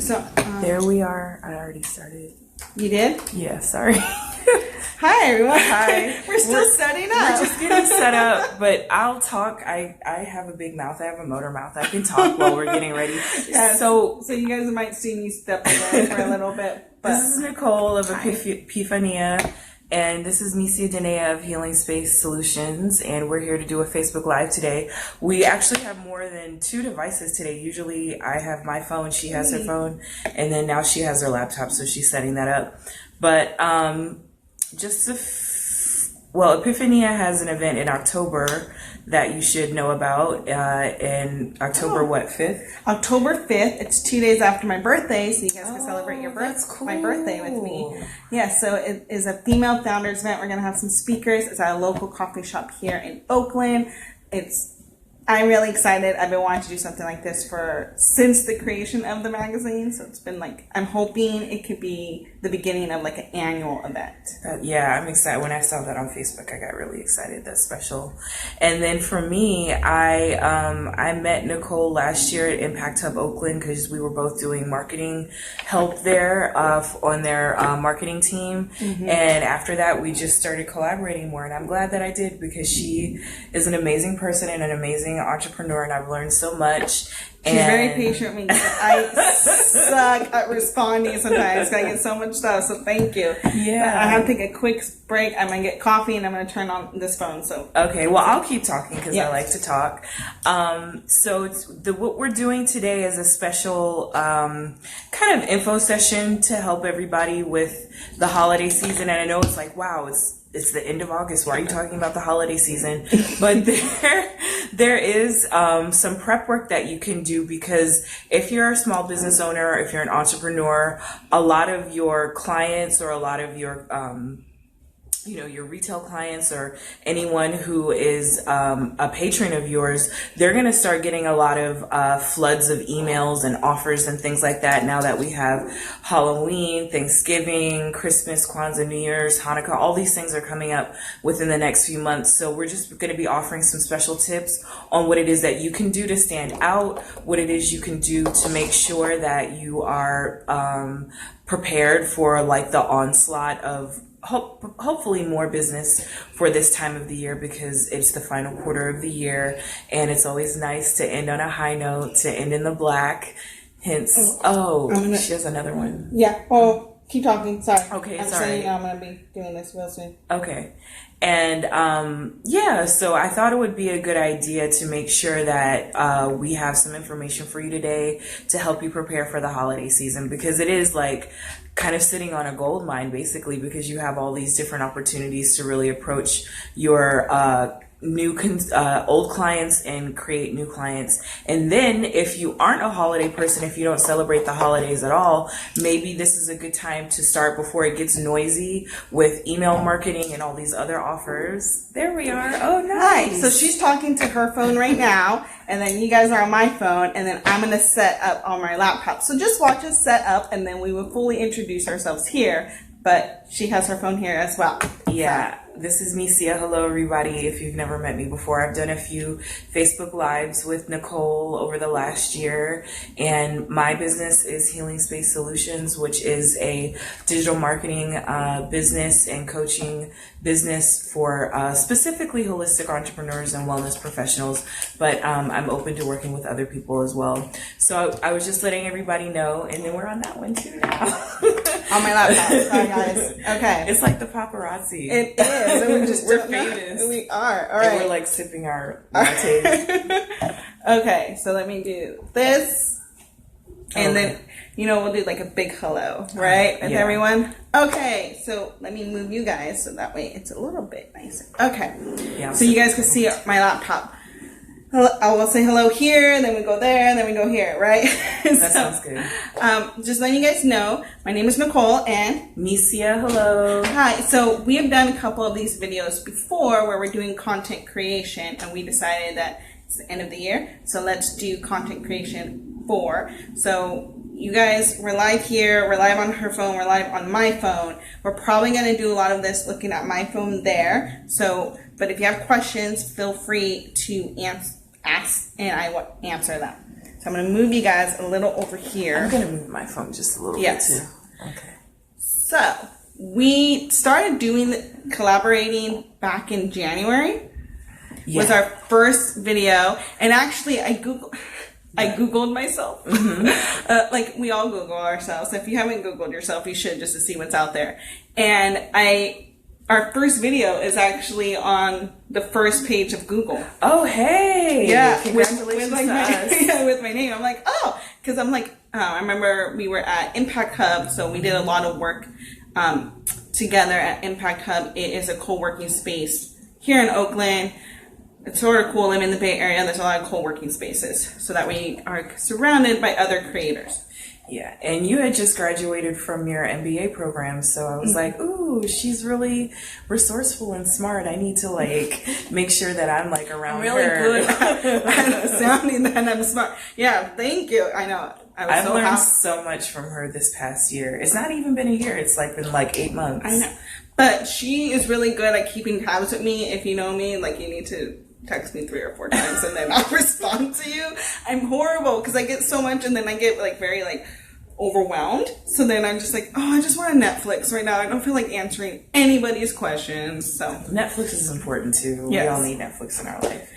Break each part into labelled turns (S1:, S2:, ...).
S1: So
S2: there we are. I already started.
S1: You did?
S2: Yeah, sorry.
S1: Hi everyone.
S2: Hi.
S1: We're still setting up.
S2: We're just getting set up, but I'll talk. I have a big mouth. I have a motor mouth. I can talk while we're getting ready.
S1: Yeah, so you guys might see me step away for a little bit. But
S2: this is Nicole of Epifiana, and this is Misia Denea of Healing Space Solutions, and we're here to do a Facebook Live today. We actually have more than 2 devices today. Usually I have my phone, she has her phone, and then now she has her laptop, so she's setting that up. But Epifiana has an event in October that you should know about. In October, 5th?
S1: October 5th. It's 2 days after my birthday, so you guys can celebrate
S2: Cool.
S1: my birthday with me. Yeah, so it is a female founders event. We're gonna have some speakers. It's at a local coffee shop here in Oakland. I'm really excited. I've been wanting to do something like this since the creation of the magazine. So it's been I'm hoping it could be the beginning of an annual event.
S2: Yeah, I'm excited. When I saw that on Facebook, I got really excited. That's special. And then for me, I met Nicole last year at Impact Hub Oakland because we were both doing marketing help there on their marketing team. Mm-hmm. And after that, we just started collaborating more. And I'm glad that I did because she is an amazing person and an amazing entrepreneur, and I've learned so much.
S1: She's very patient with me. I suck at responding sometimes. I get so much stuff, so thank you.
S2: Yeah.
S1: But I have to take a quick break. I'm going to get coffee, and I'm going to turn on this phone. So
S2: okay, well, I'll keep talking because I like to talk. So what we're doing today is a special kind of info session to help everybody with the holiday season. And I know it's wow, it's the end of August. Why are you talking about the holiday season? But there is some prep work that you can do, because if you're a small business owner, if you're an entrepreneur, a lot of your clients or a lot of your your retail clients or anyone who is a patron of yours, they're going to start getting a lot of floods of emails and offers and things like that now that we have Halloween, Thanksgiving, Christmas, Kwanzaa, New Year's, Hanukkah. All these things are coming up within the next few months. So we're just going to be offering some special tips on what it is that you can do to stand out, what it is you can do to make sure that you are prepared for the onslaught of hopefully more business for this time of the year, because it's the final quarter of the year and it's always nice to end on a high note, to end in the black. Hence, she has another one.
S1: Yeah. Oh, keep talking. Sorry.
S2: Okay,
S1: I'm saying I'm going to be doing this real soon.
S2: Okay. And so I thought it would be a good idea to make sure that we have some information for you today to help you prepare for the holiday season, because it is kind of sitting on a gold mine, basically, because you have all these different opportunities to really approach your old clients and create new clients. And then if you aren't a holiday person, if you don't celebrate the holidays at all, maybe this is a good time to start before it gets noisy with email marketing and all these other offers. There we are. Oh, nice.
S1: So she's talking to her phone right now, and then you guys are on my phone, and then I'm going to set up on my laptop. So just watch us set up, and then we will fully introduce ourselves here. But she has her phone here as well.
S2: Yeah. This is Misia. Hello, everybody. If you've never met me before, I've done a few Facebook Lives with Nicole over the last year, and my business is Healing Space Solutions, which is a digital marketing business and coaching business for specifically holistic entrepreneurs and wellness professionals, but I'm open to working with other people as well. So I was just letting everybody know, and then we're on that one too now.
S1: On my laptop. Sorry, guys. Okay.
S2: It's like the paparazzi.
S1: It is. And
S2: we're famous.
S1: We are. All right.
S2: And we're sipping our lattes.
S1: Okay, so let me do this. And then, we'll do a big hello, right? With everyone. Okay, so let me move you guys so that way it's a little bit nicer. Okay. Yeah, so you guys can see my laptop. I will say hello here, and then we go there, and then we go here, right?
S2: That sounds good.
S1: Just letting you guys know, my name is Nicole, and
S2: Misia, hello.
S1: Hi. So we have done a couple of these videos before where we're doing content creation, and we decided that it's the end of the year, so let's do content creation 4. So you guys, we're live here, we're live on her phone, we're live on my phone. We're probably going to do a lot of this looking at my phone there. So, but if you have questions, feel free to ask, and I will answer them. So I'm going to move you guys a little over here.
S2: I'm going to move my phone just a little bit too. Okay.
S1: So we started collaborating back in January. Was our first video, and actually I Googled myself. Like we all Google ourselves. If you haven't Googled yourself, you should, just to see what's out there. And our first video is actually on the first page of Google.
S2: Oh, hey!
S1: Yeah,
S2: congratulations
S1: with
S2: to us.
S1: Yeah, with my name. I'm like, oh, because I'm like, I remember we were at Impact Hub, so we did a lot of work together at Impact Hub. It is a co-working space here in Oakland. It's sort of cool. I'm in the Bay Area. There's a lot of co-working spaces, so that we are surrounded by other creators.
S2: Yeah, and you had just graduated from your MBA program, so I was like, ooh, she's really resourceful and smart. I need to like make sure that I'm like around
S1: I'm really
S2: her.
S1: good at sounding that I'm smart. Yeah, thank you. I know.
S2: I've learned so much from her this past year. It's not even been a year. It's like been like 8 months.
S1: I know. But she is really good at keeping tabs with me. If you know me, like you need to text me 3 or 4 times and then I'll respond to you. I'm horrible because I get so much and then I get like very like overwhelmed. So then I'm just like, oh, I just want to Netflix right now. I don't feel like answering anybody's questions. So
S2: Netflix is important too.
S1: Yes.
S2: We all need Netflix in our life.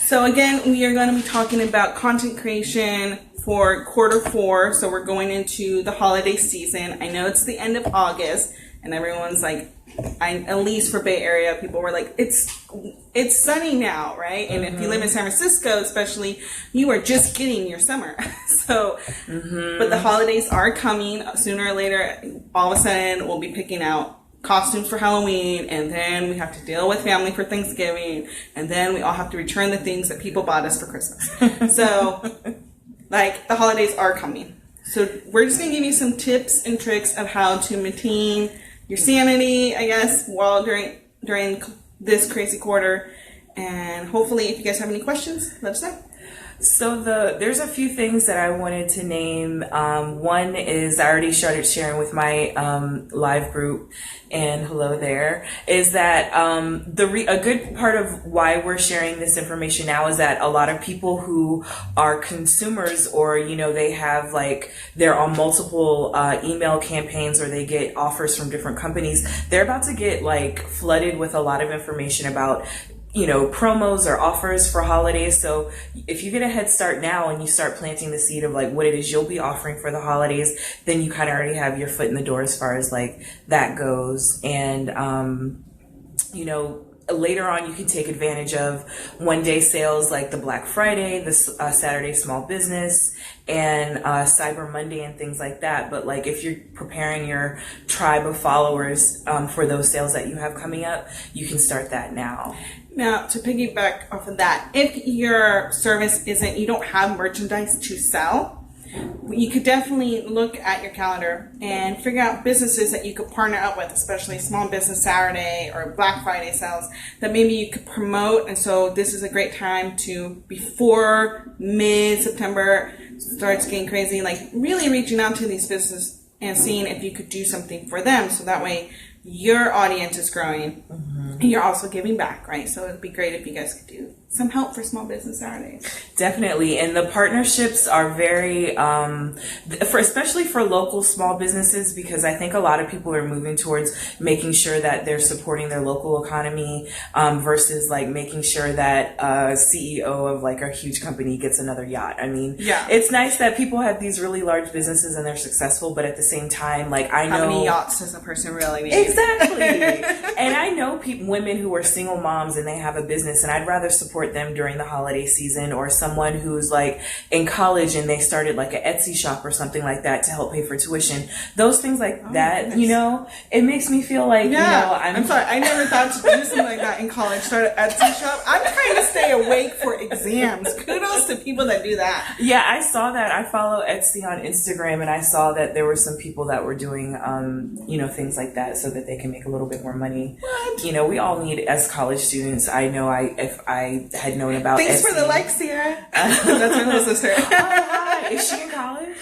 S1: So again, we are going to be talking about content creation for quarter 4. So we're going into the holiday season. I know it's the end of August and everyone's like, at least for Bay Area, people were like, it's sunny now, right? And if you live in San Francisco, especially, you are just getting your summer. So, but the holidays are coming sooner or later. All of a sudden, we'll be picking out costumes for Halloween, and then we have to deal with family for Thanksgiving, and then we all have to return the things that people bought us for Christmas. So, like, the holidays are coming. So we're just going to give you some tips and tricks of how to maintain your sanity, I guess, while during this crazy quarter. And hopefully, if you guys have any questions, let us know.
S2: So there's a few things that I wanted to name. One is I already started sharing with my live group, and hello there, is that a good part of why we're sharing this information now is that a lot of people who are consumers, or they have like they're on multiple email campaigns, or they get offers from different companies, they're about to get like flooded with a lot of information about promos or offers for holidays. So if you get a head start now and you start planting the seed of like what it is you'll be offering for the holidays, then you kind of already have your foot in the door as far as like that goes. And, later on you can take advantage of one-day sales like the Black Friday, the Saturday Small Business, and Cyber Monday and things like that. But like if you're preparing your tribe of followers for those sales that you have coming up, you can start that now.
S1: Now, to piggyback off of that, if your service you don't have merchandise to sell, you could definitely look at your calendar and figure out businesses that you could partner up with, especially Small Business Saturday or Black Friday sales that maybe you could promote. And so this is a great time to, before mid-September starts getting crazy, like really reaching out to these businesses and seeing if you could do something for them. So that way your audience is growing and you're also giving back, right? So it'd be great if you guys could do some help for Small Business Saturdays.
S2: Definitely. And the partnerships are very, especially for local small businesses, because I think a lot of people are moving towards making sure that they're supporting their local economy versus like making sure that a CEO of like a huge company gets another yacht. I mean, it's nice that people have these really large businesses and they're successful, but at the same time, like I know...
S1: How many yachts does a person really need?
S2: Exactly. And I know women who are single moms and they have a business, and I'd rather support them during the holiday season, or someone who's like in college and they started like an Etsy shop or something like that to help pay for tuition. Those things like that, it makes me feel like, I'm
S1: sorry, I never thought to do something like that in college, start an Etsy shop. I'm trying to stay awake for exams. Kudos to people that do that.
S2: Yeah, I saw that. I follow Etsy on Instagram, and I saw that there were some people that were doing, things like that so that they can make a little bit more money.
S1: What?
S2: We all need, as college students, I know if I had known about
S1: Thanks
S2: Etsy.
S1: for the likes, Sierra. That's my little sister.
S2: Hi. Is she in college?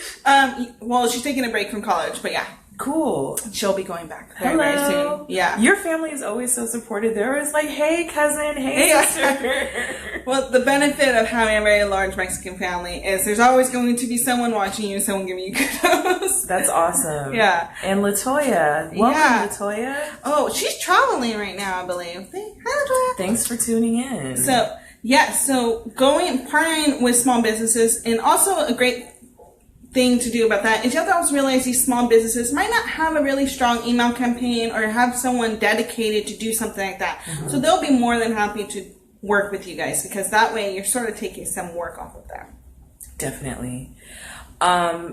S1: Well, she's taking a break from college, but yeah.
S2: Cool.
S1: She'll be going back very soon. Yeah.
S2: Your family is always so supportive. They're always like, hey, cousin, hey, sister.
S1: Well, the benefit of having a very large Mexican family is there's always going to be someone watching you, someone giving you kudos.
S2: That's awesome.
S1: Yeah.
S2: And LaToya. Welcome, LaToya.
S1: Oh, she's traveling right now, I believe. Hi, LaToya.
S2: Thanks for tuning in.
S1: So, partnering with small businesses, and also a great thing to do about that is you have to also realize these small businesses might not have a really strong email campaign or have someone dedicated to do something like that. Mm-hmm. So they'll be more than happy to work with you guys, because that way you're sort of taking some work off of that.
S2: Definitely.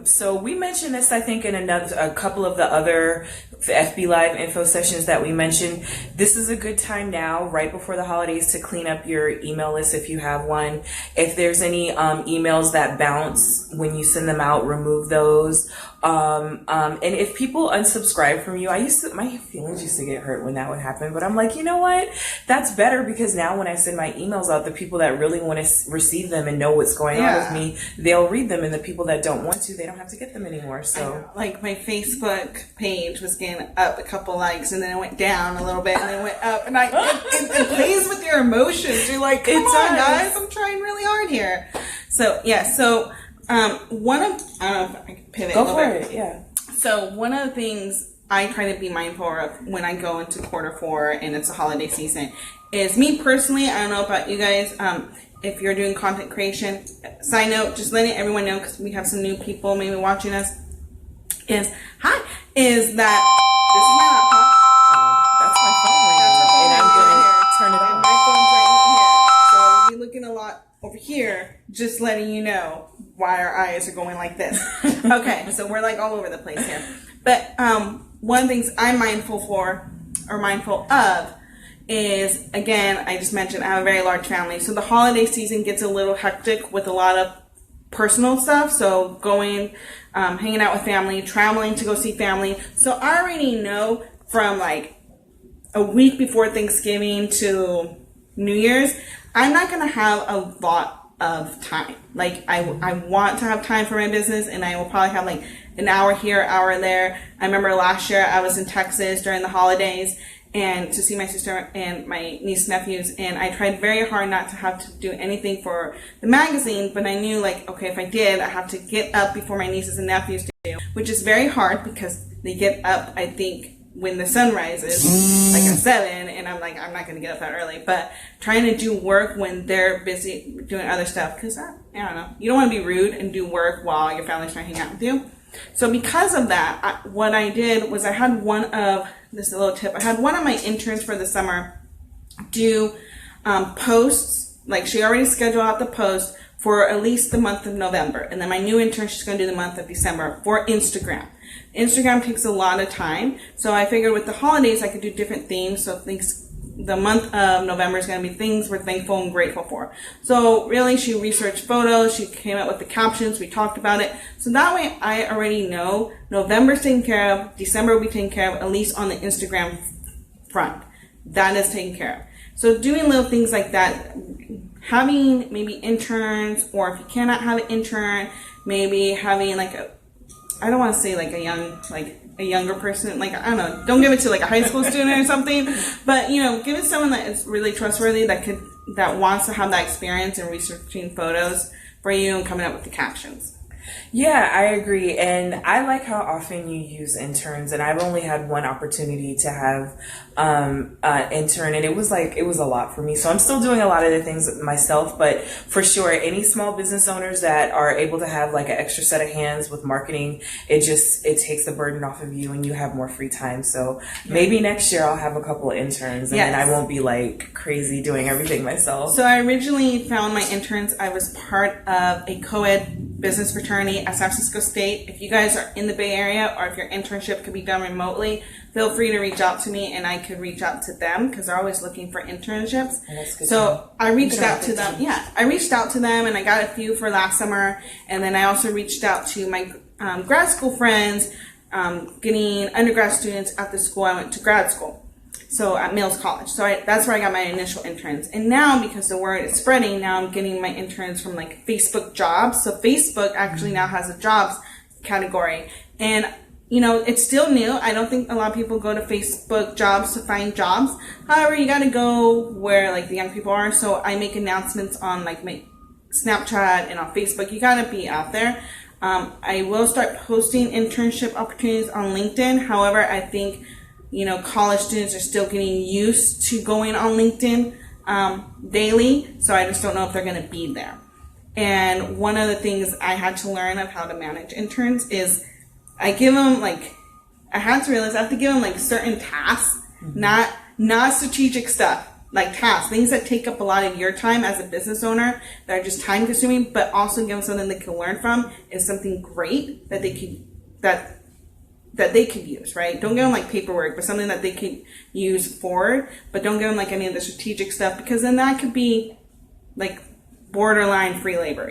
S2: So we mentioned this, I think, in a couple of the other FB Live info sessions that we mentioned. This is a good time now, right before the holidays, to clean up your email list if you have one. If there's any emails that bounce when you send them out, remove those. And if people unsubscribe from you, my feelings used to get hurt when that would happen, but I'm like, you know what? That's better, because now when I send my emails out, the people that really want to receive them and know what's going on with me, they'll read them, and the people that don't want to, they don't have to get them anymore. So,
S1: like, my Facebook page was getting up a couple likes, and then it went down a little bit, and then it went up, and it plays with your emotions. You're like, come on, guys, I'm trying really hard here. So, I don't know if I can pivot.
S2: Go for it, yeah.
S1: So one of the things I try to be mindful of when I go into Q4 and it's a holiday season is, me personally, I don't know about you guys, if you're doing content creation, side note, just letting everyone know, because we have some new people maybe watching us, is that this is my laptop.
S2: That's my phone ringing, and I'm going to turn it on.
S1: My phone's right here, so we'll be looking a lot over here, just letting you know why our eyes are going like this. Okay, so we're like all over the place here. But one of the things I'm mindful of is, again, I just mentioned I have a very large family, so the holiday season gets a little hectic with a lot of personal stuff. So going, hanging out with family, traveling to go see family. So I already know from like a week before Thanksgiving to New Year's, I'm not going to have a lot of time. Like, I want to have time for my business, and I will probably have like an hour here, hour there. I remember last year I was in Texas during the holidays and to see my sister and my niece and nephews, and I tried very hard not to have to do anything for the magazine, but I knew, like, okay, if I did, I have to get up before my nieces and nephews do, which is very hard because they get up, I think, when the sun rises, like at 7, and I'm like, I'm not going to get up that early, but trying to do work when they're busy doing other stuff, because I don't know, you don't want to be rude and do work while your family's trying to hang out with you. So because of that, what I did was I had this is a little tip, I had one of my interns for the summer do posts, like she already scheduled out the post for at least the month of November, and then my new intern, she's going to do the month of December for Instagram. Instagram takes a lot of time, so I figured with the holidays I could do different themes. So the month of November is going to be things we're thankful and grateful for. So really, she researched photos, she came up with the captions, we talked about it. So that way I already know November's taken care of, December will be taken care of, at least on the Instagram front. That is taken care of. So doing little things like that, having maybe interns, or if you cannot have an intern, maybe having like I don't want to say like a younger person, like, I don't know, don't give it to like a high school student or something, but, you know, give it to someone that is really trustworthy, that wants to have that experience in researching photos for you and coming up with the captions.
S2: Yeah, I agree. And I like how often you use interns. And I've only had one opportunity to have an intern, and it was a lot for me. So I'm still doing a lot of the things myself, but for sure, any small business owners that are able to have like an extra set of hands with marketing, it takes the burden off of you and you have more free time. So maybe next year I'll have a couple of interns, and then I won't be like crazy doing everything myself.
S1: So I originally found my interns, I was part of a co-ed business fraternity at San Francisco State. If you guys are in the Bay Area, or if your internship could be done remotely, feel free to reach out to me and I could reach out to them, because they're always looking for internships. So I reached out to them. Yeah, I reached out to them and I got a few for last summer. And then I also reached out to my grad school friends, getting undergrad students at the school I went to grad school. So at Mills College. So that's where I got my initial interns. And now, because the word is spreading, now I'm getting my interns from like Facebook jobs. So Facebook actually now has a jobs category. And it's still new. I don't think a lot of people go to Facebook jobs to find jobs. However, you got to go where like the young people are. So I make announcements on like my Snapchat and on Facebook. You got to be out there. I will start posting internship opportunities on LinkedIn. However, I think, college students are still getting used to going on LinkedIn daily. So I just don't know if they're going to be there. And one of the things I had to learn of how to manage interns is I have to give them like certain tasks, not strategic stuff, like tasks, things that take up a lot of your time as a business owner that are just time consuming, but also give them something they can learn from is something great that they could, that they could use, right? Don't give them like paperwork, but something that they could use forward, but don't give them like any of the strategic stuff, because then that could be like borderline free labor,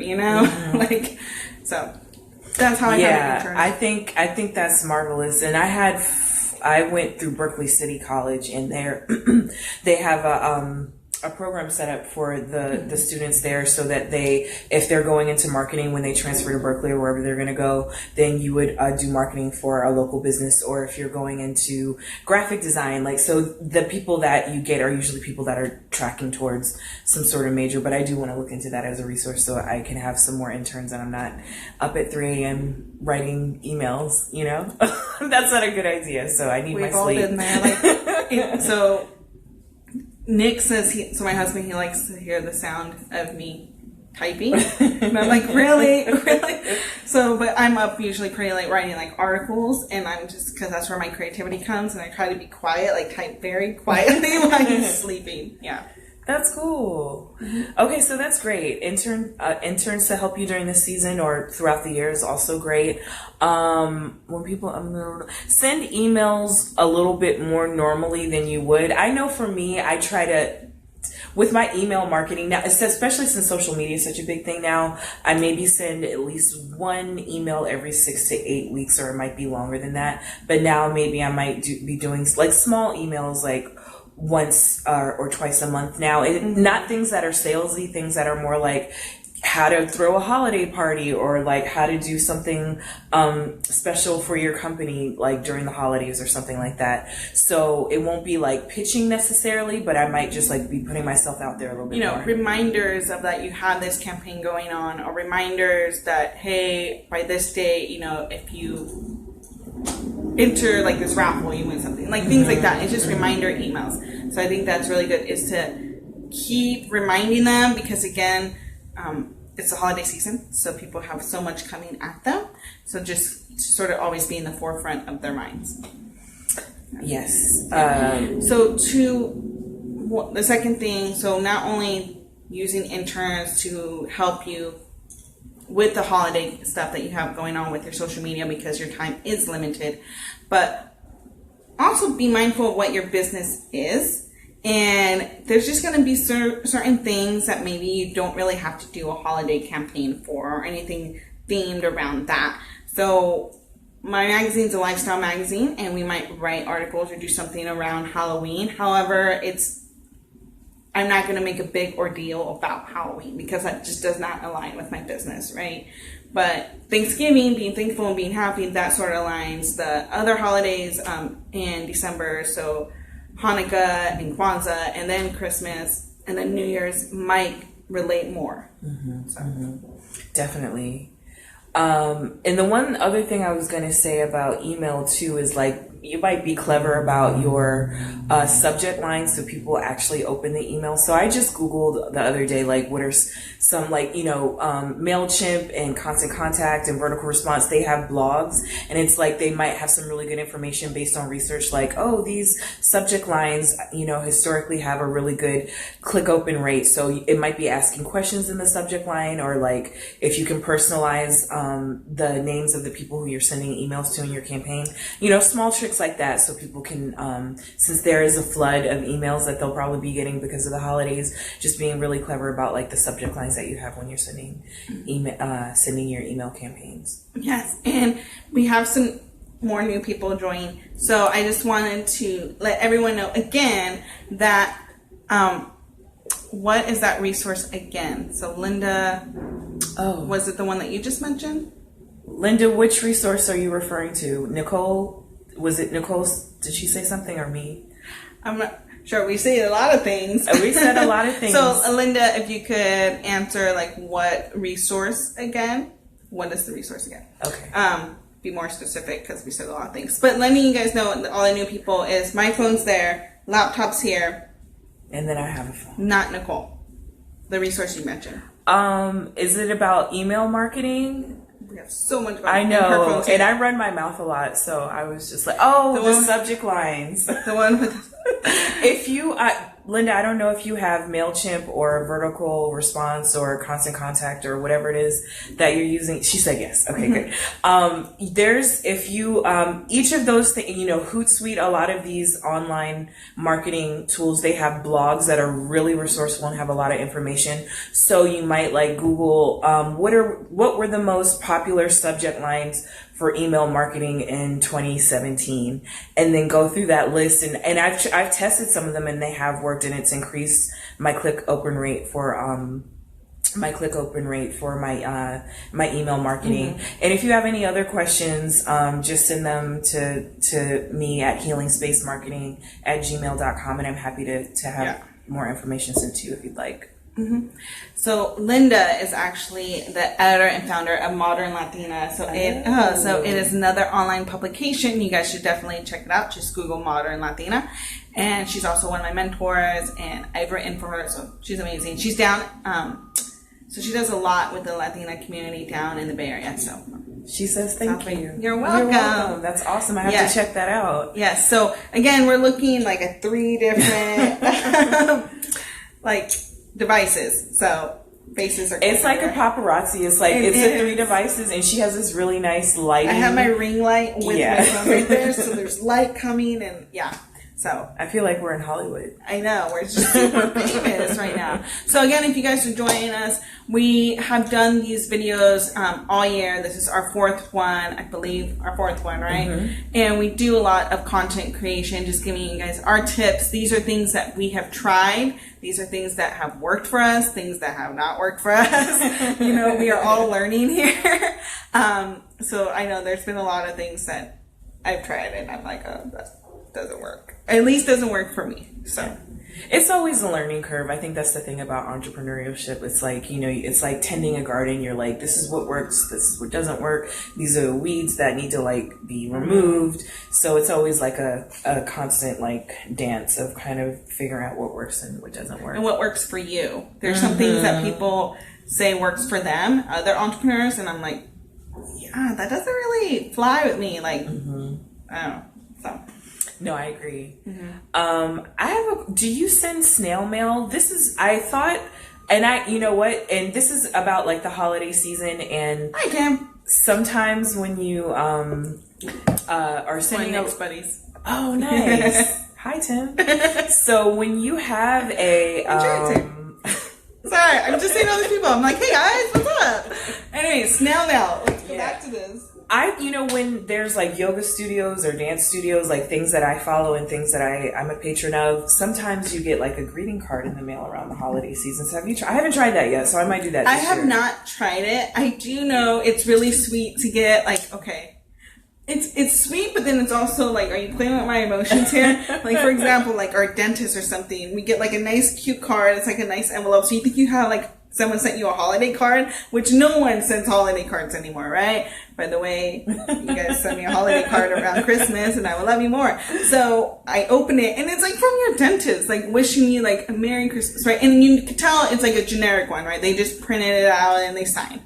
S1: like, so that's how I have it.
S2: I think that's marvelous. And I went through Berkeley City College, and there they have a program set up for the students there, so that if they're going into marketing when they transfer to Berkeley or wherever they're going to go, then you would do marketing for a local business. Or if you're going into graphic design, like, so the people that you get are usually people that are tracking towards some sort of major. But I do want to look into that as a resource so I can have some more interns and I'm not up at 3 a.m. writing emails, That's not a good idea. So I need my sleep. We've all been
S1: there. So Nick says so my husband, he likes to hear the sound of me typing. And I'm like, really? So, but I'm up usually pretty late writing like articles, and I'm just, because that's where my creativity comes, and I try to be quiet, like type very quietly while he's sleeping. Yeah.
S2: That's cool. Okay, so that's great. Interns to help you during the season or throughout the year is also great. When people send emails a little bit more normally than you would. I know for me, I try to, with my email marketing now, especially since social media is such a big thing now, I maybe send at least one email every 6 to 8 weeks, or it might be longer than that. But now maybe I might be doing like small emails, like once or twice a month now. Not things that are salesy, things that are more like how to throw a holiday party, or like how to do something special for your company, like during the holidays or something like that. So it won't be like pitching necessarily, but I might just like be putting myself out there a little bit more.
S1: Reminders of that you have this campaign going on, or reminders that, hey, by this date, if you enter like this raffle, you win something, like things like that. It's just reminder emails. So I think that's really good, is to keep reminding them, because again, it's the holiday season, so people have so much coming at them. So just sort of always be in the forefront of their minds.
S2: Yes.
S1: So the second thing, so not only using interns to help you with the holiday stuff that you have going on with your social media, because your time is limited, but also be mindful of what your business is. And there's just going to be certain things that maybe you don't really have to do a holiday campaign for, or anything themed around that. So my magazine's a lifestyle magazine, and we might write articles or do something around Halloween. However, I'm not going to make a big ordeal about Halloween, because that just does not align with my business, right? But Thanksgiving, being thankful and being happy, that sort of aligns. The other holidays in December, so Hanukkah and Kwanzaa, and then Christmas, and then New Year's might relate more.
S2: Definitely. And the one other thing I was going to say about email too is, like, you might be clever about your subject lines so people actually open the email. So I just Googled the other day, like, what are some, like, MailChimp and Constant Contact and Vertical Response, they have blogs, and it's like they might have some really good information based on research, like, oh, these subject lines, historically have a really good click open rate. So it might be asking questions in the subject line, or like if you can personalize the names of the people who you're sending emails to in your campaign, small tricks like that, so people can, since there is a flood of emails that they'll probably be getting because of the holidays, just being really clever about like the subject lines that you have when you're sending your email campaigns.
S1: Yes, and we have some more new people join, so I just wanted to let everyone know again that what is that resource again? So Linda, was it the one that you just mentioned?
S2: Linda, which resource are you referring to? Nicole? Was it Nicole? Did she say something or me?
S1: I'm not sure. We say a lot of things.
S2: We said a lot of things.
S1: So, Linda, if you could answer, like, what resource again? What is the resource again?
S2: Okay.
S1: Be more specific because we said a lot of things. But letting you guys know, all the new people is my phone's there, laptop's here.
S2: And then I have a phone.
S1: Not Nicole. The resource you mentioned.
S2: Is it about email marketing?
S1: We have so much about
S2: I know, and I run my mouth a lot, so I was just like, the subject lines.
S1: The one with...
S2: If you, Linda, I don't know if you have MailChimp or Vertical Response or Constant Contact or whatever it is that you're using. She said yes. Okay, good. There's, if you, each of those things, Hootsuite, a lot of these online marketing tools, they have blogs that are really resourceful and have a lot of information. So you might like Google, what were the most popular subject lines for email marketing in 2017, and then go through that list. And I've tested some of them and they have worked, and it's increased my click open rate for my email marketing. And if you have any other questions, just send them to me at healingSpaceMarketing@gmail.com, and I'm happy to have more information sent to you if you'd like.
S1: So Linda is actually the editor and founder of Modern Latina. So it is another online publication. You guys should definitely check it out. Just Google Modern Latina. And she's also one of my mentors, and I've written for her, so she's amazing. She's down, so she does a lot with the Latina community down in the Bay Area. So
S2: she says thank you.
S1: You're welcome.
S2: That's awesome. I have to check that out.
S1: Yes. So again, we're looking like at 3 different devices. So faces are.
S2: It's like a paparazzi. It's like it's the 3 devices, and she has this really nice lighting.
S1: I have my ring light with my phone right there, so there's light coming, and So
S2: I feel like we're in Hollywood.
S1: I know, we're just super famous right now. So again, if you guys are joining us, we have done these videos all year. This is our 4th one, I believe, our 4th one, right? And we do a lot of content creation, just giving you guys our tips. These are things that we have tried. These are things that have worked for us, things that have not worked for us. We are all learning here. So I know there's been a lot of things that I've tried and I'm like, oh, that doesn't work. At least doesn't work for me. So
S2: it's always a learning curve. I think that's the thing about entrepreneurship. It's like, it's like tending a garden. You're like, this is what works. This is what doesn't work. These are weeds that need to be removed. So it's always like a constant dance of kind of figuring out what works and what doesn't work.
S1: And what works for you. There's some things that people say works for them, other entrepreneurs. And I'm like, yeah, that doesn't really fly with me. I don't know. So.
S2: No, I agree. Do you send snail mail? And this is about the holiday season, and
S1: I can.
S2: Sometimes when you are sending
S1: out buddies.
S2: Oh, nice. Hi, Tim. So when you have a
S1: sorry, I'm just saying to other people. I'm like, hey guys, what's up? Anyway, snail mail. Let's go back to this.
S2: When there's yoga studios or dance studios, things that I follow and things that I'm a patron of, sometimes you get a greeting card in the mail around the holiday season. So I haven't tried that yet, so I might do that this year.
S1: I have not tried it. I do know it's really sweet to get it's sweet, but then it's also are you playing with my emotions here? For example, our dentist or something, we get a nice cute card. It's a nice envelope. So you think you have someone sent you a holiday card, which no one sends holiday cards anymore, right? By the way, you guys send me a holiday card around Christmas and I will love you more. So I open it and it's from your dentist, wishing you a Merry Christmas, right? And you can tell it's a generic one, right? They just printed it out and they signed.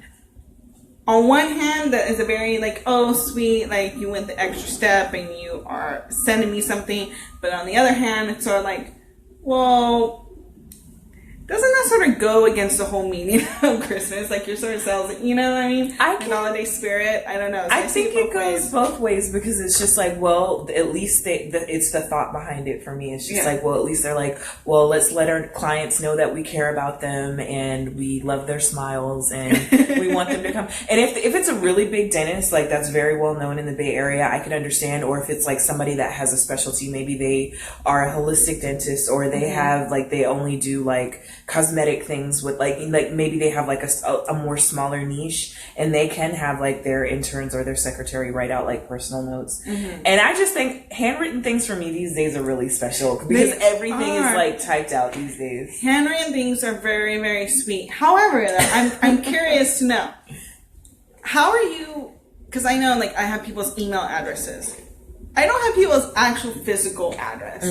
S1: On one hand, that is a very oh sweet, you went the extra step and you are sending me something. But on the other hand, it's sort of well, doesn't that sort of go against the whole meaning of Christmas? You're sort of selling, you know what I mean? Holiday spirit. I don't know.
S2: I think it goes both ways, because it's just well, at least it's the thought behind it for me. It's just well, at least they're well, let's let our clients know that we care about them and we love their smiles and we want them to come. And if it's a really big dentist, that's very well known in the Bay Area, I can understand. Or if it's somebody that has a specialty, maybe they are a holistic dentist, or they have they only do cosmetic things with like maybe they have like a more smaller niche, and they can have like their interns or their secretary write out like personal notes. And I just think handwritten things for me these days are really special because everything is like typed out these days.
S1: Handwritten things are very, very sweet. However, I'm curious to know, how are you, because I know like I have people's email addresses. I don't have people's actual physical address.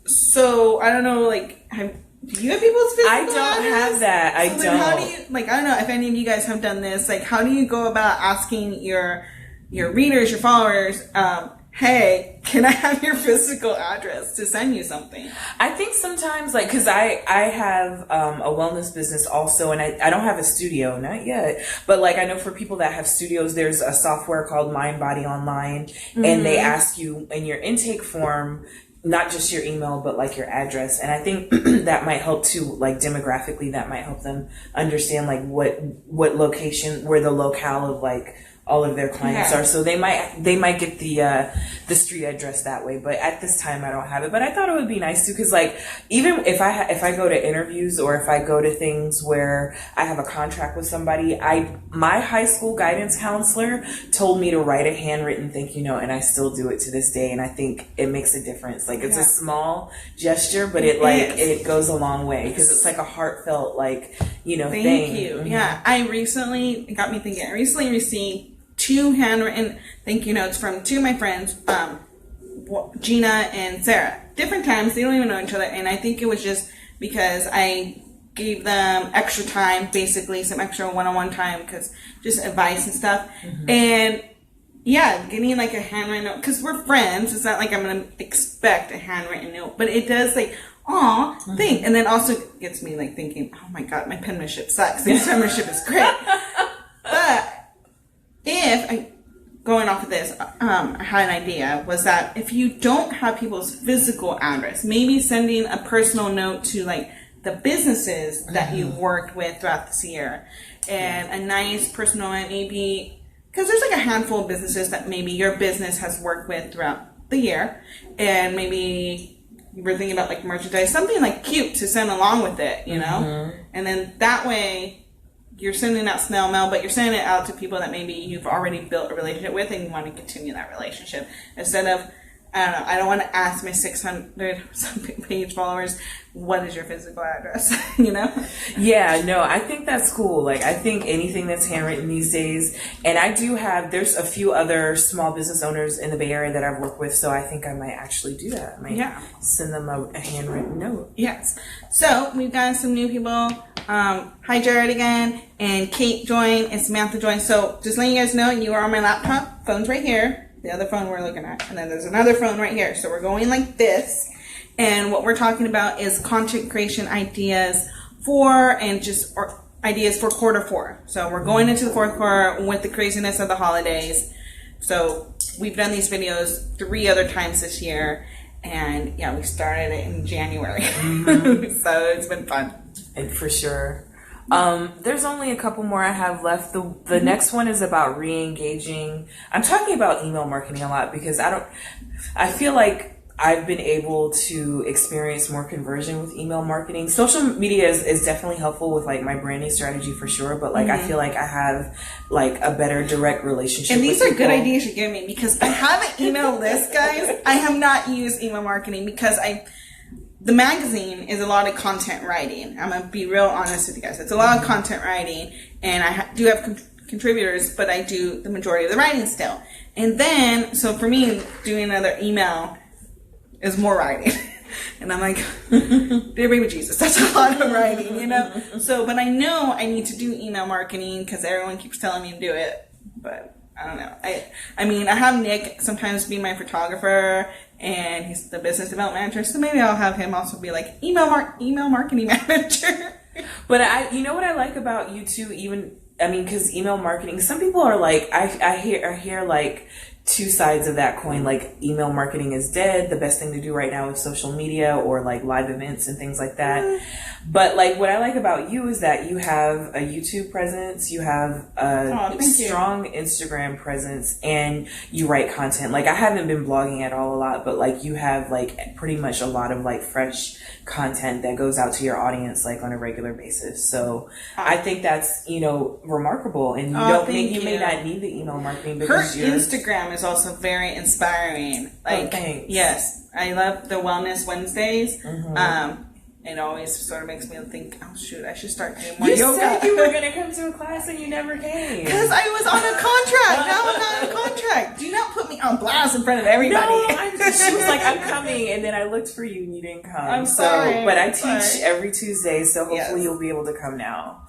S1: So I don't know, like, do you have people's physical address?
S2: I don't have that. I don't.
S1: How do you, like, I don't know if any of you guys have done this. Like, how do you go about asking your readers, your followers, hey, can I have your physical address to send you something?
S2: I think sometimes, like, because I have a wellness business also, and I don't have a studio, not yet. But, like, I know for people that have studios, there's a software called Mind Body Online, and they ask you in your intake form, not just your email, but, like, your address. And I think that might help, too, like, demographically, that might help them understand, like, what location, where the locale of, like, all of their clients are, so they might get the street address that way. But at this time, I don't have it. But I thought it would be nice too, because like even if I go to interviews or if I go to things where I have a contract with somebody, my high school guidance counselor told me to write a handwritten thank you note, and I still do it to this day. And I think it makes a difference. Like it's a small gesture, but it goes a long way because it's like a heartfelt thing.
S1: Thank you. Yeah, it got me thinking. I recently received 2 handwritten thank you notes from 2 of my friends, Gina and Sarah. Different times, they don't even know each other, and I think it was just because I gave them extra time, basically some extra one-on-one time, because just advice and stuff. And yeah, getting like a handwritten note, because we're friends, it's not like I'm gonna expect a handwritten note, but it does like, aw, thank, and then also gets me like thinking, oh my god, my penmanship sucks. This penmanship is great. But going off of this, I had an idea, was that if you don't have people's physical address, maybe sending a personal note to like the businesses that you've worked with throughout this year, and a nice personal note, maybe, because there's like a handful of businesses that maybe your business has worked with throughout the year, and maybe you were thinking about like merchandise, something like cute to send along with it, and then that way you're sending out snail mail, but you're sending it out to people that maybe you've already built a relationship with and you want to continue that relationship. Instead of, I don't know, I don't want to ask my 600 page followers, what is your physical address?
S2: Yeah, no, I think that's cool. Like, I think anything that's handwritten these days, and there's a few other small business owners in the Bay Area that I've worked with, so I think I might actually do that. I might send them a handwritten note.
S1: Yes. So, we've got some new people. Hi Jared again, and Kate joined, and Samantha joined. So, just letting you guys know, you are on my laptop. Phone's right here. The other phone we're looking at. And then there's another phone right here. So, we're going like this. And what we're talking about is content creation ideas ideas for quarter 4. So we're going into the 4th quarter with the craziness of the holidays. So we've done these videos 3 other times this year. And yeah, we started it in January. So it's been fun.
S2: And for sure. There's only a couple more I have left. The next one is about re-engaging. I'm talking about email marketing a lot because I feel like I've been able to experience more conversion with email marketing. Social media is definitely helpful with like my branding strategy for sure, but like I feel like I have like a better direct relationship.
S1: And these
S2: with
S1: are
S2: people.
S1: Good ideas you give me, because I have an email list, guys. I have not used email marketing because the magazine is a lot of content writing. I'm gonna be real honest with you guys. It's a lot of content writing, and I do have contributors, but I do the majority of the writing still. And then, so for me, doing another email is more writing. And I'm like, dear baby Jesus, that's a lot of writing, So, but I know I need to do email marketing because everyone keeps telling me to do it. But I don't know. I mean, I have Nick sometimes be my photographer, and he's the business development manager. So maybe I'll have him also be like email marketing manager.
S2: But you know what I like about you too, because email marketing, some people are like, I hear like, two sides of that coin. Like email marketing is dead. The best thing to do right now is social media or like live events and things like that. But like what I like about you is that you have a YouTube presence, you have a strong Instagram presence, and you write content. Like I haven't been blogging at all a lot, but like you have like pretty much a lot of like fresh content that goes out to your audience like on a regular basis. So I think that's, you know, remarkable. And you may not need the email marketing because
S1: her Instagram is also very inspiring. Like,
S2: thanks.
S1: Yes, I love the Wellness Wednesdays. It always sort of makes me think, oh shoot, I should start doing more yoga.
S2: You said you were going to come to a class and you never came.
S1: Because I was on a contract. Now I'm not on a contract. Do not put me on blast in front of everybody.
S2: No, she was like, I'm coming, and then I looked for you and you didn't come.
S1: I'm sorry.
S2: But I teach every Tuesday, so hopefully you'll be able to come now.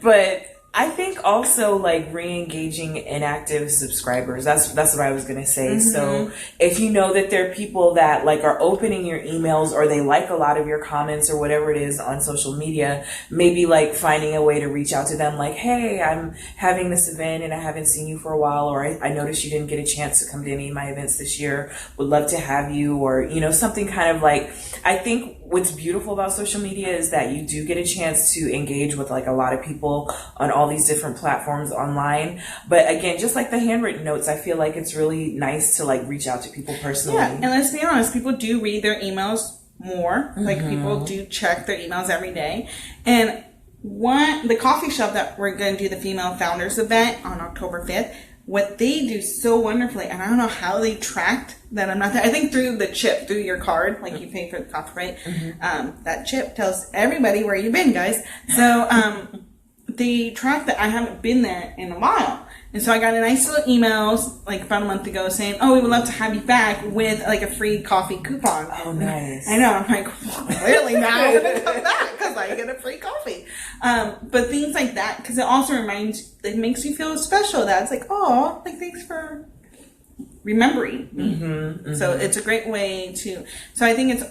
S2: But I think also like re-engaging inactive subscribers. That's what I was gonna say. So if you know that there are people that like are opening your emails or they like a lot of your comments or whatever it is on social media, maybe like finding a way to reach out to them like, hey, I'm having this event and I haven't seen you for a while, or I noticed you didn't get a chance to come to any of my events this year. Would love to have you, or you know, something kind of like, I think what's beautiful about social media is that you do get a chance to engage with like a lot of people on all these different platforms online. But again, just like the handwritten notes, I feel like it's really nice to like reach out to people personally.
S1: Yeah, and let's be honest, people do read their emails more. Like people do check their emails every day. And the coffee shop that we're going to do the Female Founders event on October 5th, what they do so wonderfully, and I don't know how they tracked that I'm not there. I think through the chip, through your card, like you pay for the coffee, right? That chip tells everybody where you've been, guys. So they track that I haven't been there in a while. And so I got a nice little emails like about a month ago saying, oh, we would love to have you back with like a free coffee coupon.
S2: Oh, nice.
S1: I know. I'm like, well, clearly now I'm going to come back because I get a free coffee. But things like that, because it also it makes you feel special. That it's like, oh, like thanks for remembering me. So it's a great way so I think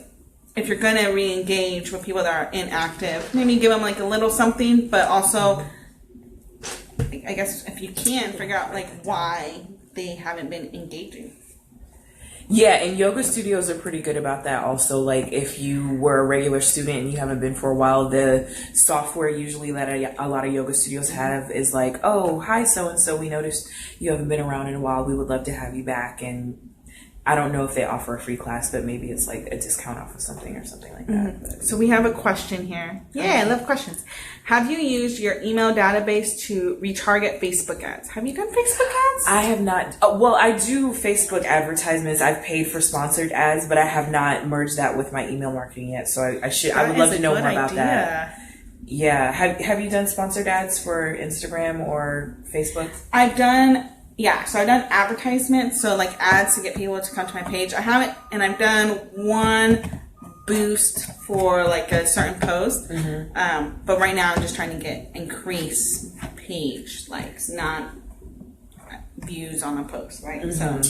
S1: if you're going to re-engage with people that are inactive, maybe give them like a little something, but also I guess if you can figure out like why they haven't been engaging.
S2: Yeah, and yoga studios are pretty good about that also. Like if you were a regular student and you haven't been for a while, the software usually that a lot of yoga studios have is like, oh, hi, so-and-so, we noticed you haven't been around in a while. We would love to have you back. And I don't know if they offer a free class, but maybe it's like a discount off of something or something like that.
S1: So we have a question here. Yeah, I love questions. Have you used your email database to retarget Facebook ads? Have you done Facebook ads?
S2: I have not. Well, I do Facebook advertisements. I've paid for sponsored ads, but I have not merged that with my email marketing yet. So I should. I would love to know more about that. Yeah. Have you done sponsored ads for Instagram or Facebook?
S1: I've done. Yeah, so I've done advertisements, so like ads to get people to come to my page. I haven't, and I've done one boost for like a certain post. But right now I'm just trying to increase page likes, not views on a post, right? So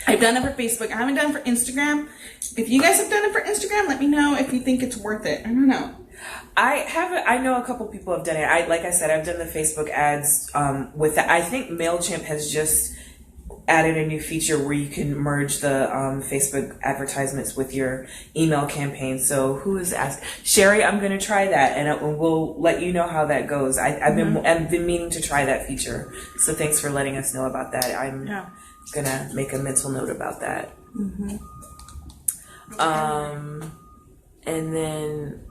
S1: I've done it for Facebook. I haven't done it for Instagram. If you guys have done it for Instagram, let me know if you think it's worth it. I don't know.
S2: I know a couple people have done it. Like I said, I've done the Facebook ads with that. I think MailChimp has just added a new feature where you can merge the Facebook advertisements with your email campaign. So who is asked? Sherry, I'm going to try that, and we'll let you know how that goes. I've been meaning to try that feature. So thanks for letting us know about that. I'm going to make a mental note about that. And then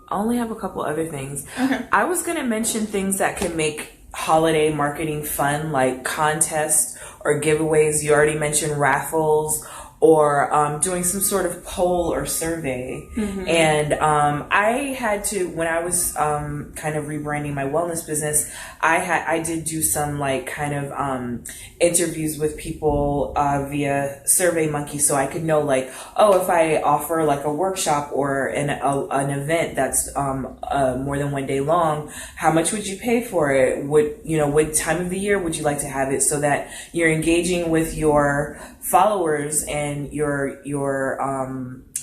S2: I only have a couple other things. I was going to mention things that can make holiday marketing fun, like contests or giveaways. You already mentioned raffles or doing some sort of poll or survey. And I had to, when I was kind of rebranding my wellness business, I did do some like kind of interviews with people via SurveyMonkey, so I could know like, oh, if I offer like a workshop or an event that's more than one day long, how much would you pay for it? What time of the year would you like to have it, so that you're engaging with your followers and and your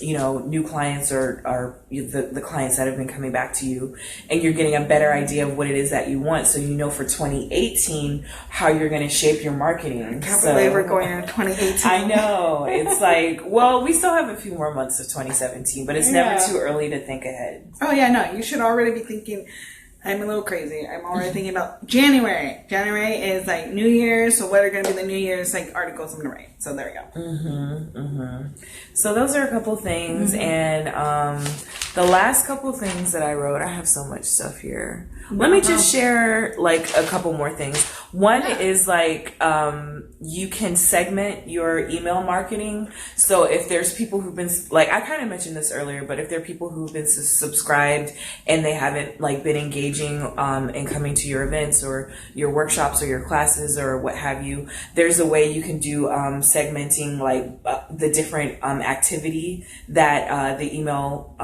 S2: new clients are the clients that have been coming back to you, and you're getting a better idea of what it is that you want, so for 2018 how you're going to shape your marketing.
S1: I can't believe we're going into 2018.
S2: I know. It's like, well, we still have a few more months of 2017, but it's never too early to think ahead.
S1: Oh yeah, no, you should already be thinking. I'm a little crazy. I'm already thinking about January. January is like New Year's, so what are going to be the New Year's like articles I'm going to write? So there we go.
S2: So those are a couple things, and the last couple things that I wrote, I have so much stuff here. Let me just share like a couple more things. One is like you can segment your email marketing. So if there's people who've been, like I kind of mentioned this earlier, but if there are people who've been subscribed and they haven't like been engaging and coming to your events or your workshops or your classes or what have you, there's a way you can do segmenting like the different activity that the email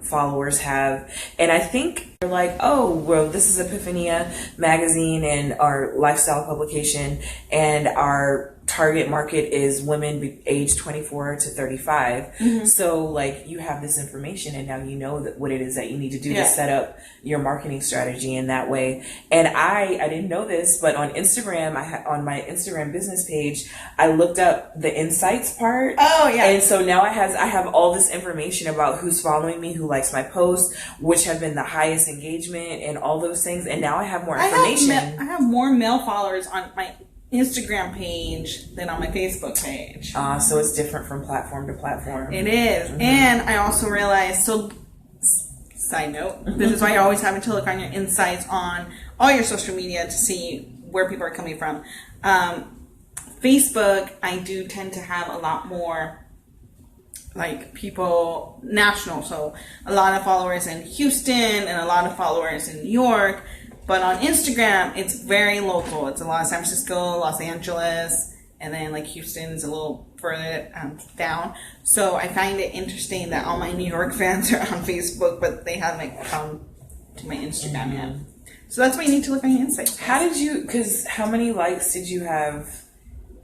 S2: followers have. And I think they're like, oh, well, this is Epifiana magazine and our lifestyle publication, and our target market is women aged 24 to 35. So like you have this information, and now you know that what it is that you need to do to set up your marketing strategy in that way. And I didn't know this, but on Instagram, on my Instagram business page, I looked up the insights part.
S1: Oh yeah.
S2: And so now I have all this information about who's following me, who likes my posts, which have been the highest engagement, and all those things. And now I have more information.
S1: I have more male followers on my Instagram page than on my Facebook page.
S2: So it's different from platform to platform.
S1: It is. And I also realized, so side note, this is why you're always having to look on your insights on all your social media to see where people are coming from. Facebook, I do tend to have a lot more like people national, so a lot of followers in Houston and a lot of followers in New York. But on Instagram, it's very local. It's a lot of San Francisco, Los Angeles, and then like Houston's a little further down. So I find it interesting that all my New York fans are on Facebook, but they haven't come to my Instagram yet. So that's why you need to look on your Insights.
S2: How many likes did you have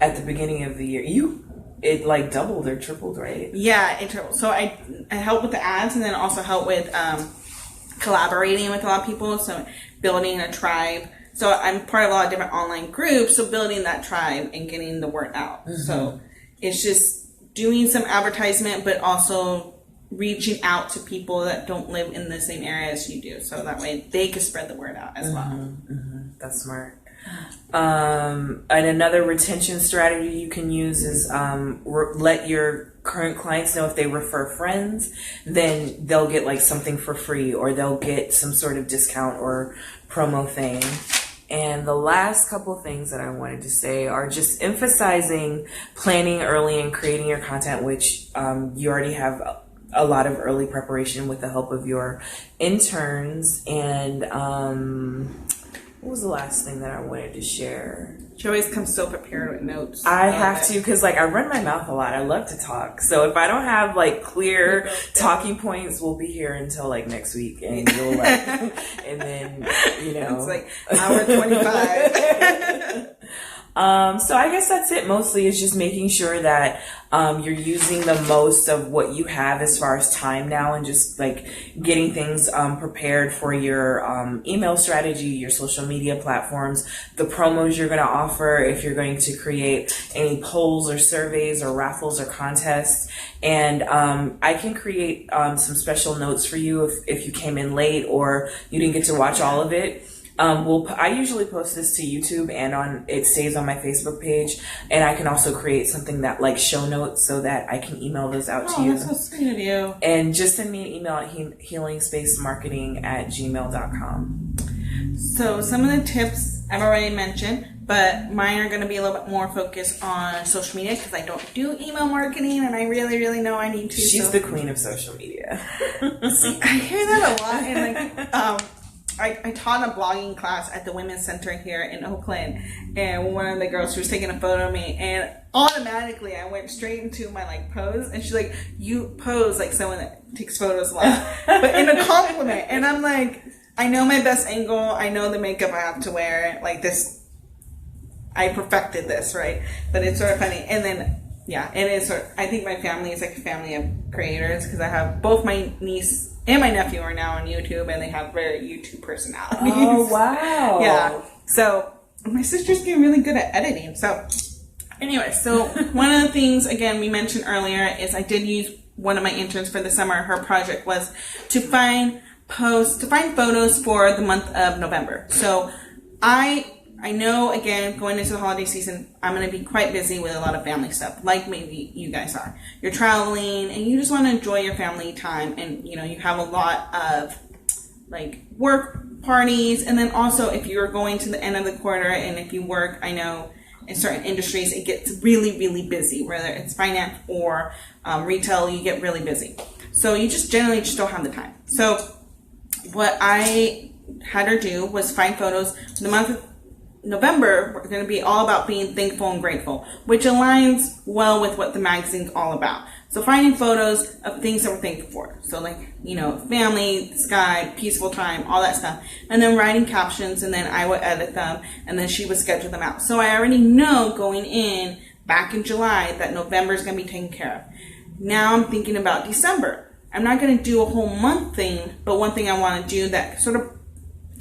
S2: at the beginning of the year? It like doubled or tripled, right?
S1: Yeah, it tripled. So I help with the ads, and then also help with collaborating with a lot of people. So building a tribe. So I'm part of a lot of different online groups. So building that tribe and getting the word out. So it's just doing some advertisement, but also reaching out to people that don't live in the same area as you do. So that way they can spread the word out as well.
S2: That's smart. And another retention strategy you can use is let your current clients know if they refer friends, then they'll get like something for free, or they'll get some sort of discount or promo thing. And the last couple things that I wanted to say are just emphasizing planning early and creating your content, which you already have a lot of early preparation with the help of your interns. And what was the last thing that I wanted to share?
S1: She always comes so prepared with notes.
S2: I have to, because like I run my mouth a lot. I love to talk. So if I don't have like clear talking points, we'll be here until like next week, and you'll like, and then
S1: it's like hour 25.
S2: So I guess that's it. Mostly it's just making sure that you're using the most of what you have as far as time now, and just like getting things prepared for your email strategy, your social media platforms, the promos you're going to offer, if you're going to create any polls or surveys or raffles or contests. And I can create some special notes for you if you came in late or you didn't get to watch all of it. I usually post this to YouTube, and it stays on my Facebook page, and I can also create something that like show notes so that I can email those out to you.
S1: That's so sweet of you.
S2: And just send me an email at healingspacemarketing@gmail.com.
S1: So some of the tips I've already mentioned, but mine are going to be a little bit more focused on social media, because I don't do email marketing, and I really, really know I need to.
S2: She's the queen of social media.
S1: See, I hear that a lot, and like I taught a blogging class at the Women's Center here in Oakland, and one of the girls, she was taking a photo of me, and automatically I went straight into my like pose, and she's like, you pose like someone that takes photos a lot, but in a compliment. And I'm like, I know my best angle, I know the makeup I have to wear, like this, I perfected this, right? But it's sort of funny. And then Yeah, it is. I think my family is like a family of creators because I have both my niece and my nephew are now on YouTube, and they have very YouTube personalities.
S2: Oh, wow.
S1: Yeah. So my sister's getting really good at editing. So anyway, so one of the things, again, we mentioned earlier is I did use one of my interns for the summer. Her project was to find photos for the month of November. So I know, again, going into the holiday season, I'm going to be quite busy with a lot of family stuff, like maybe you guys are. You're traveling and you just want to enjoy your family time, and you have a lot of like work parties, and then also if you're going to the end of the quarter and if you work, I know in certain industries it gets really, really busy, whether it's finance or retail, you get really busy. So you just generally just don't have the time. So what I had her do was find photos for the month of November. We're going to be all about being thankful and grateful, which aligns well with what the magazine's all about. So finding photos of things that we're thankful for. So like, family, sky, peaceful time, all that stuff. And then writing captions, and then I would edit them, and then she would schedule them out. So I already know going in back in July that November is going to be taken care of. Now I'm thinking about December. I'm not going to do a whole month thing, but one thing I want to do that sort of,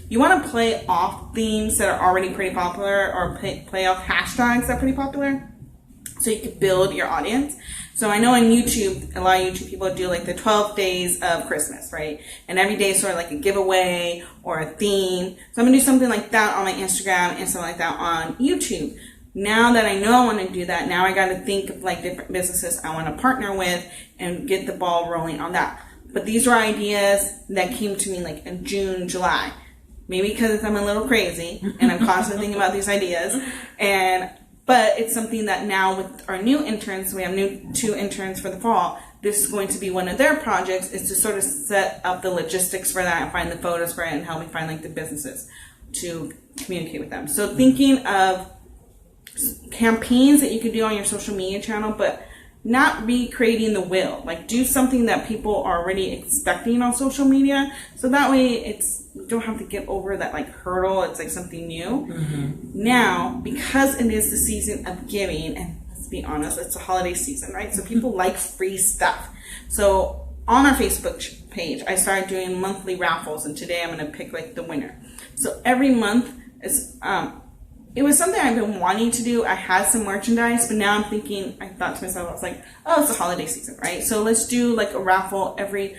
S1: you want to play off themes that are already pretty popular, or play off hashtags that are pretty popular, so you can build your audience. So I know on YouTube, a lot of YouTube people do like the 12 days of Christmas, right? And every day is sort of like a giveaway or a theme. So I'm going to do something like that on my Instagram and something like that on YouTube. Now that I know I want to do that, now I got to think of like different businesses I want to partner with and get the ball rolling on that. But these were ideas that came to me like in June, July. Maybe because I'm a little crazy and I'm constantly thinking about these ideas. But it's something that now with our new interns, we have two interns for the fall, this is going to be one of their projects, is to sort of set up the logistics for that and find the photos for it and help me find like the businesses to communicate with them. So thinking of campaigns that you could do on your social media channel, but not recreating the wheel. Like do something that people are already expecting on social media, so that way you don't have to get over that like hurdle. It's like something new. Mm-hmm. Now, because it is the season of giving, and let's be honest, it's the holiday season, right? So people like free stuff. So on our Facebook page, I started doing monthly raffles, and today I'm going to pick like the winner. So every month is it was something I've been wanting to do. I had some merchandise, but now I'm thinking, I thought to myself, I was like, oh, it's the holiday season, right? So let's do like a raffle every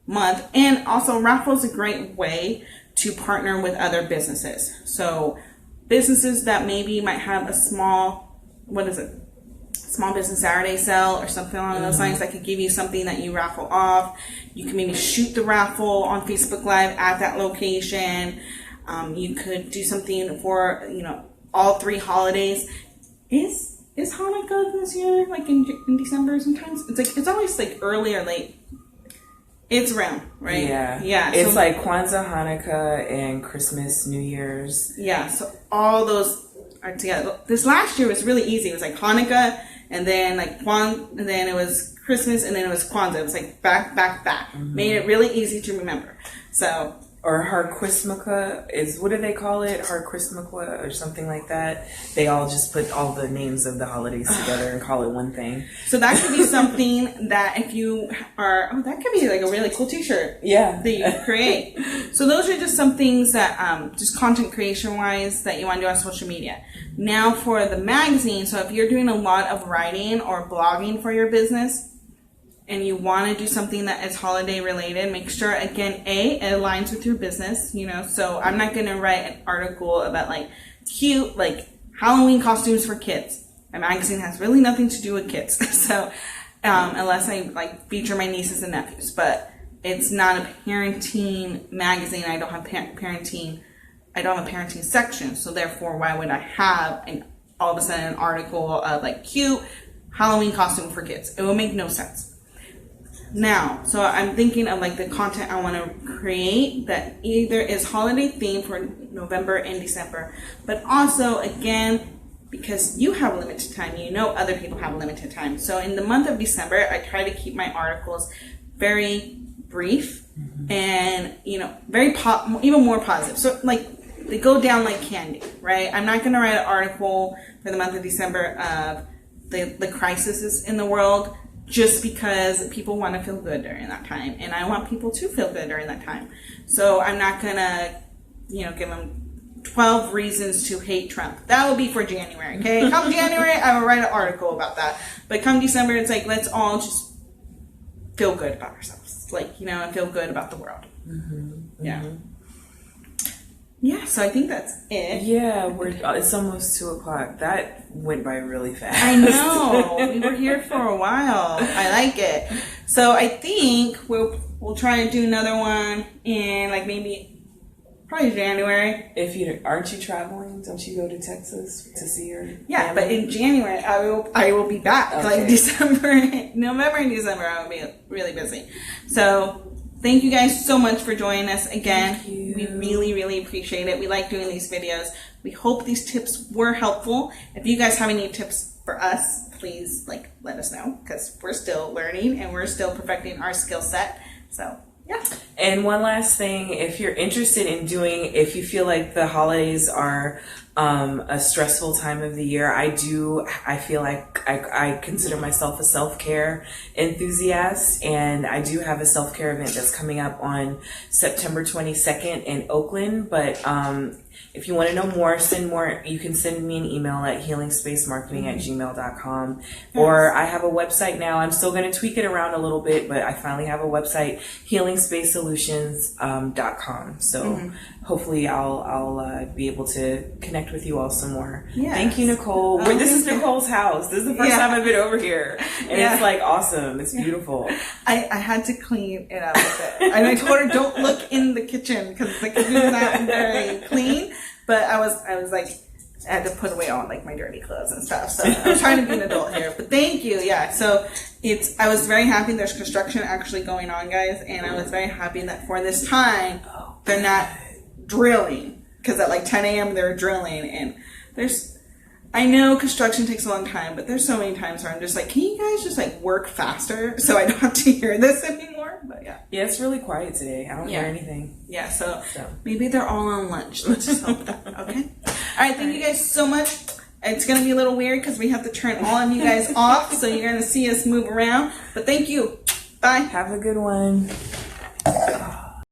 S1: month. And also, raffle is a great way to partner with other businesses. So businesses that maybe might have a small business Saturday sale or something along those lines that could give you something that you raffle off. You can maybe shoot the raffle on Facebook Live at that location. You could do something for, all 3 holidays. Is Hanukkah this year like in December sometimes? It's always like early or late. It's around, right? Yeah.
S2: It's like Kwanzaa, Hanukkah, and Christmas, New Year's.
S1: Yeah, so all those are together. This last year was really easy. It was like Hanukkah, and then and then it was Christmas, and then it was Kwanzaa. It was like back. Mm-hmm. Made it really easy to remember. So.
S2: Or Har Christmaka is, what do they call it? Har Christmaka or something like that. They all just put all the names of the holidays together and call it one thing.
S1: So that could be something that if you are, that could be like a really cool t-shirt.
S2: Yeah.
S1: That you create. So those are just some things that, just content creation wise, that you want to do on social media. Now for the magazine, so if you're doing a lot of writing or blogging for your business, and you want to do something that is holiday related, make sure, again, it aligns with your business, so I'm not going to write an article about like cute, like Halloween costumes for kids. My magazine has really nothing to do with kids. So, unless I like feature my nieces and nephews, but it's not a parenting magazine. I don't have parenting section. So therefore, why would I have all of a sudden an article of like cute Halloween costume for kids? It will make no sense. Now, so I'm thinking of like the content I want to create that either is holiday themed for November and December, but also, again, because you have limited time, other people have limited time. So in the month of December, I try to keep my articles very brief and, very even more positive. So like they go down like candy, right? I'm not going to write an article for the month of December of the crises in the world, just because people want to feel good during that time, and I want people to feel good during that time. So I'm not gonna, give them 12 reasons to hate Trump. That will be for January, okay? Come January, I will write an article about that. But come December, it's like, let's all just feel good about ourselves, and feel good about the world.
S2: Mm-hmm.
S1: Yeah. Yeah, so I think that's it.
S2: Yeah, it's almost 2:00. That went by really fast.
S1: I know. We were here for a while. I like it. So I think we'll try and do another one in probably January.
S2: Aren't you traveling? Don't you go to Texas to see your
S1: Yeah,
S2: family?
S1: but in January I will be back.
S2: Okay.
S1: November and December I will be really busy. So thank you guys so much for joining us again. We really, really appreciate it. We like doing these videos. We hope these tips were helpful. If you guys have any tips for us, please let us know, because we're still learning and we're still perfecting our skill set. So yeah.
S2: And one last thing, if you're interested in if you feel like the holidays are a stressful time of the year, I feel like I consider myself a self-care enthusiast, and I do have a self-care event that's coming up on September 22nd in Oakland. But if you want to know more, you can send me an email at healingspacemarketing@gmail.com. Or I have a website now. I'm still going to tweak it around a little bit, but I finally have a website, healingsspacesolutions.com. So hopefully I'll be able to connect with you all some more.
S1: Yes.
S2: Thank you, Nicole. This is Nicole's house. This is the first time I've been over here. And it's awesome. It's beautiful.
S1: I had to clean it up a bit. And I told her, don't look in the kitchen, because the kitchen is not very clean. But I was I had to put away all my dirty clothes and stuff. So I was trying to be an adult here. But thank you. Yeah. So I was very happy there's construction actually going on, guys. And I was very happy that for this time, they're not drilling. Because at 10 a.m. they're drilling. And I know construction takes a long time, but there's so many times where I'm just can you guys just work faster so I don't have to hear this anymore? But yeah.
S2: Yeah, it's really quiet today. I don't hear anything.
S1: Yeah, so maybe they're all on lunch. Let's just hope that. Okay? All right, thank you guys so much. It's going to be a little weird because we have to turn all of you guys off, so you're going to see us move around. But thank you. Bye.
S2: Have a good one.